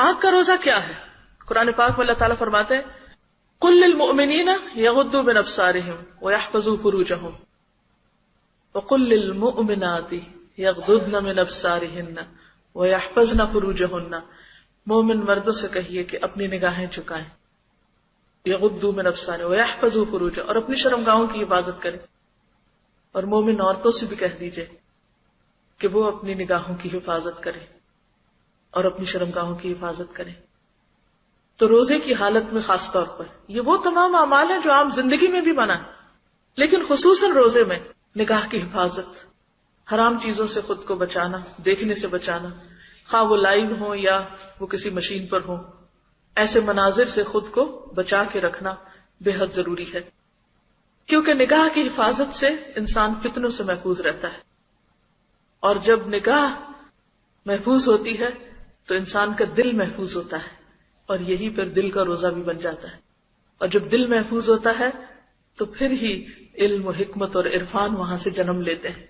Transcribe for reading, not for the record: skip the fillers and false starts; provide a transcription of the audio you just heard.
آنکھ کا روزہ کیا ہے؟ قرآن پاک میں اللہ تعالیٰ فرماتے ہیں قل للمؤمنین یغضوا من ابصارہم ویحفظوا فروجہم وقل للمؤمنات یغضضن من ابصارہن ویحفظن فروجہن، مومن مردوں سے کہیے کہ اپنی نگاہیں جھکائیں، یغضوا من ابصارہم ویحفظوا فروجہن، اور اپنی شرمگاہوں کی حفاظت کریں، اور مومن عورتوں سے بھی کہہ دیجئے کہ وہ اپنی نگاہوں کی حفاظت کریں اور اپنی شرمگاہوں کی حفاظت کریں۔ تو روزے کی حالت میں خاص طور پر یہ وہ تمام اعمال ہیں جو عام زندگی میں بھی منع ہے، لیکن خصوصاً روزے میں نگاہ کی حفاظت، حرام چیزوں سے خود کو بچانا، دیکھنے سے بچانا، خواہ وہ لائیو ہوں یا وہ کسی مشین پر ہوں، ایسے مناظر سے خود کو بچا کے رکھنا بے حد ضروری ہے، کیونکہ نگاہ کی حفاظت سے انسان فتنوں سے محفوظ رہتا ہے، اور جب نگاہ محفوظ ہوتی ہے تو انسان کا دل محفوظ ہوتا ہے، اور یہی پھر دل کا روزہ بھی بن جاتا ہے، اور جب دل محفوظ ہوتا ہے تو پھر ہی علم و حکمت اور عرفان وہاں سے جنم لیتے ہیں۔